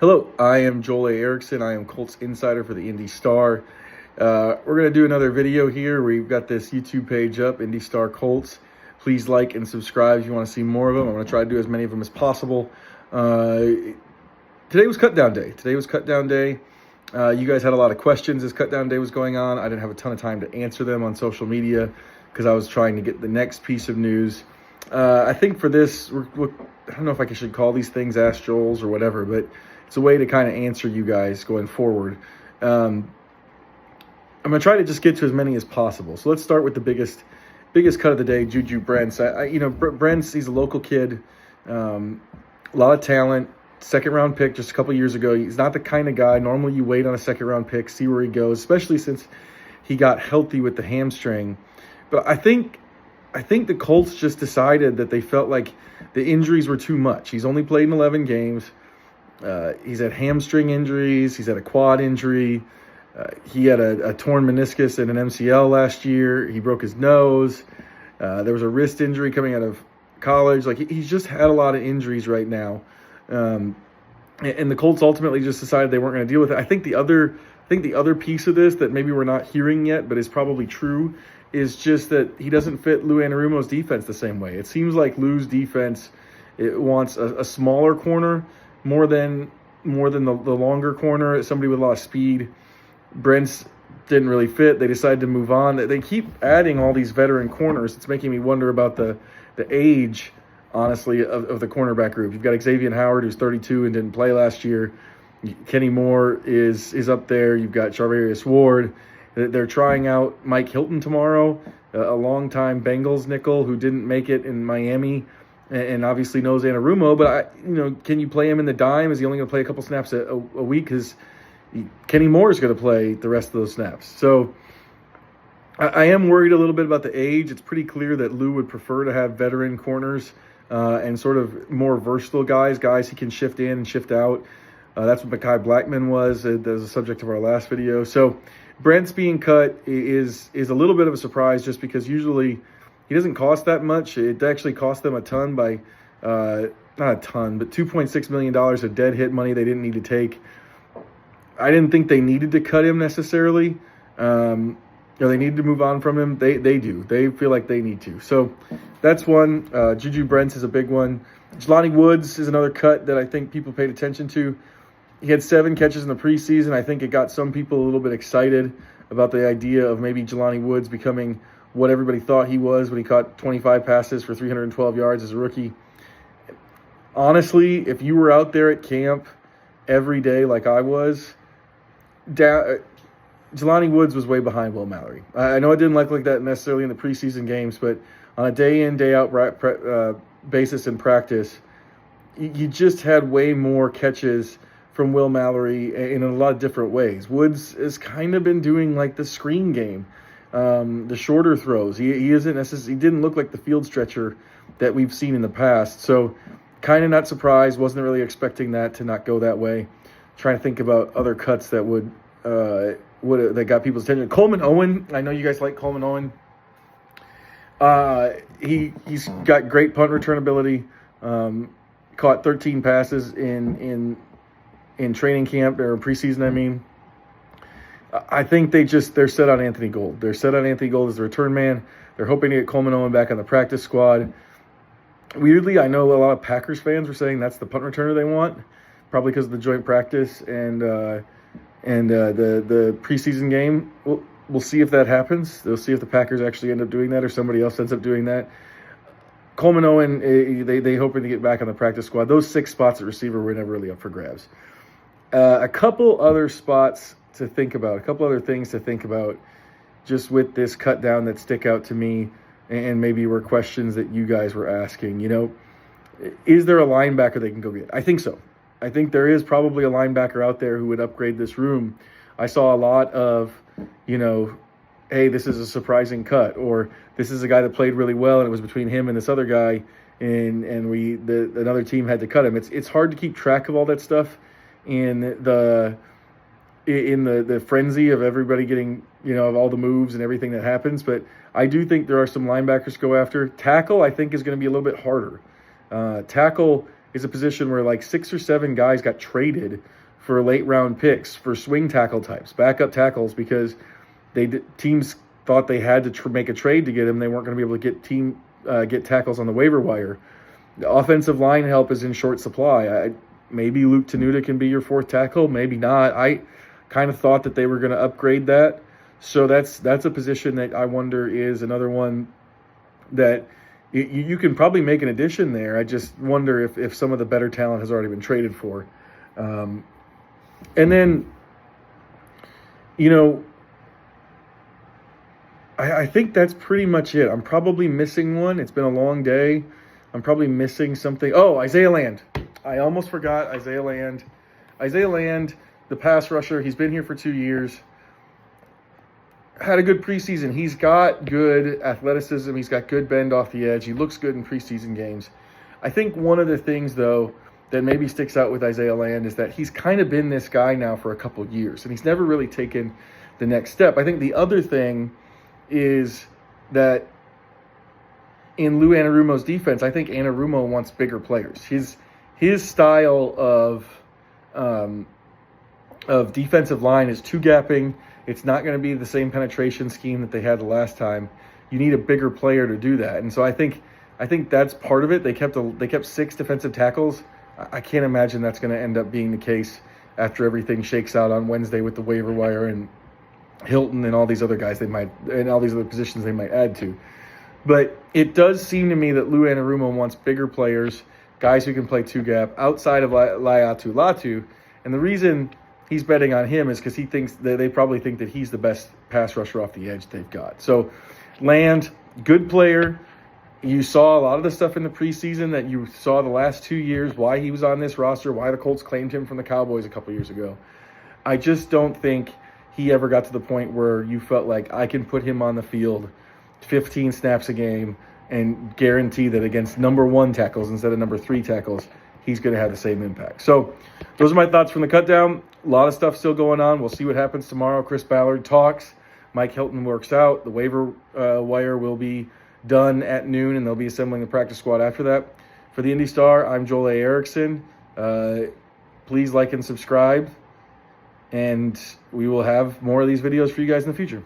Hello, I am Joel A. Erickson. I am Colts insider for the IndyStar. We're going to do another video here. We've got this YouTube page up, IndyStar Colts. Please like and subscribe if you want to see more of them. I'm going to try to do as many of them as possible. Today was cut down day. You guys had a lot of questions as cut down day was going on. I didn't have a ton of time to answer them on social media because I was trying to get the next piece of news. I think for this, I don't know if I should call these things Ask Joel's or whatever, but it's a way to kind of answer you guys going forward. I'm going to try to just get to as many as possible. So let's start with the biggest cut of the day, JuJu Brents. Brents, he's a local kid, a lot of talent, second-round pick just a couple years ago. He's not the kind of guy, normally you wait on a second-round pick, see where he goes, especially since he got healthy with the hamstring. But I think the Colts just decided that they felt like the injuries were too much. He's only played in 11 games. He's had hamstring injuries. He's had a quad injury. He had a torn meniscus and an MCL last year. He broke his nose. There was a wrist injury coming out of college. Like he's just had a lot of injuries right now. And the Colts ultimately just decided they weren't going to deal with it. I think the other piece of this that maybe we're not hearing yet, but is probably true, is just that he doesn't fit Lou Anarumo's defense the same way. It seems like Lou's defense, it wants a smaller corner more than the longer corner, somebody with a lot of speed. Brents didn't really fit. They decided to move on. They keep adding all these veteran corners. It's making me wonder about the age, honestly, of the cornerback group. You've got Xavier Howard, who's 32 and didn't play last year. Kenny Moore is up there. You've got Charvarius Ward. They're trying out Mike Hilton tomorrow, a longtime Bengals nickel who didn't make it in Miami and obviously knows Anarumo. But, can you play him in the dime? Is he only going to play a couple snaps a week? Because Kenny Moore is going to play the rest of those snaps. So I am worried a little bit about the age. It's pretty clear that Lou would prefer to have veteran corners and sort of more versatile guys he can shift in and shift out. That's what Mekhi Blackman was. That was the subject of our last video. So Brent's being cut is a little bit of a surprise just because usually he doesn't cost that much. It actually cost them a ton by, not a ton, but $2.6 million of dead hit money they didn't need to take. I didn't think they needed to cut him necessarily. They needed to move on from him. They do. They feel like they need to. So that's one. JuJu Brents is a big one. Jelani Woods is another cut that I think people paid attention to. He had 7 catches in the preseason. I think it got some people a little bit excited about the idea of maybe Jelani Woods becoming what everybody thought he was when he caught 25 passes for 312 yards as a rookie. Honestly, if you were out there at camp every day like I was, Jelani Woods was way behind Will Mallory. I know it didn't look like that necessarily in the preseason games, but on a day-in, day-out basis in practice, you just had way more catches from Will Mallory in a lot of different ways. Woods has kind of been doing like the screen game, the shorter throws. He isn't necessarily. He didn't look like the field stretcher that we've seen in the past. So kind of not surprised. Wasn't really expecting that to not go that way. Trying to think about other cuts that that got people's attention. Coleman Owen. I know you guys like Coleman Owen. He's got great punt return ability. Caught 13 passes in training camp or preseason. I mean, I think they're set on Anthony Gold. They're set on Anthony Gold as the return man. They're hoping to get Coleman Owen back on the practice squad. Weirdly, I know a lot of Packers fans were saying that's the punt returner they want, probably because of the joint practice and the preseason game. We'll see if that happens. They'll see if the Packers actually end up doing that or somebody else ends up doing that. Coleman Owen, they hoping to get back on the practice squad. Those 6 spots at receiver were never really up for grabs. A couple other spots to think about, a couple other things to think about just with this cut down that stick out to me and maybe were questions that you guys were asking. Is there a linebacker they can go get? I think so. I think there is probably a linebacker out there who would upgrade this room. I saw a lot of, hey, this is a surprising cut, or this is a guy that played really well and it was between him and this other guy and another team had to cut him. It's hard to keep track of all that stuff in the frenzy of everybody getting, of all the moves and everything that happens. But I do think there are some linebackers to go after. Tackle, I think, is going to be a little bit harder. Tackle is a position where like 6 or 7 guys got traded for late round picks for swing tackle types, backup tackles, because teams thought they had to make a trade to get him. They weren't going to be able to get tackles on the waiver wire. The offensive line help is in short supply. Maybe Luke Tenuta can be your 4th tackle, maybe not. I kind of thought that they were going to upgrade that. So that's a position that I wonder is another one that you can probably make an addition there. I just wonder if some of the better talent has already been traded for. And then, I think that's pretty much it. I'm probably missing one. It's been a long day. I'm probably missing something. Oh, Isaiah Land. I almost forgot Isaiah Land. Isaiah Land, the pass rusher, he's been here for 2 years. Had a good preseason. He's got good athleticism. He's got good bend off the edge. He looks good in preseason games. I think one of the things, though, that maybe sticks out with Isaiah Land is that he's kind of been this guy now for a couple of years, and he's never really taken the next step. I think the other thing is that in Lou Anarumo's defense, I think Anarumo wants bigger players. His style of defensive line is two-gapping. It's not going to be the same penetration scheme that they had the last time. You need a bigger player to do that, and so I think that's part of it. They kept 6 defensive tackles. I can't imagine that's going to end up being the case after everything shakes out on Wednesday with the waiver wire and Hilton and all these other guys and all these other positions they might add to. But it does seem to me that Lou Anarumo wants bigger players, guys who can play two-gap outside of Laiatu Latu. And the reason he's betting on him is because he thinks that they probably think that he's the best pass rusher off the edge they've got. So Land, good player. You saw a lot of the stuff in the preseason that you saw the last 2 years, why he was on this roster, why the Colts claimed him from the Cowboys a couple years ago. I just don't think he ever got to the point where you felt like I can put him on the field 15 snaps a game and guarantee that against number 1 tackles instead of number 3 tackles, he's going to have the same impact. So those are my thoughts from the cutdown. A lot of stuff still going on. We'll see what happens tomorrow. Chris Ballard talks. Mike Hilton works out. The waiver wire will be done at noon, and they'll be assembling the practice squad after that. For the IndyStar, I'm Joel A. Erickson. Please like and subscribe, and we will have more of these videos for you guys in the future.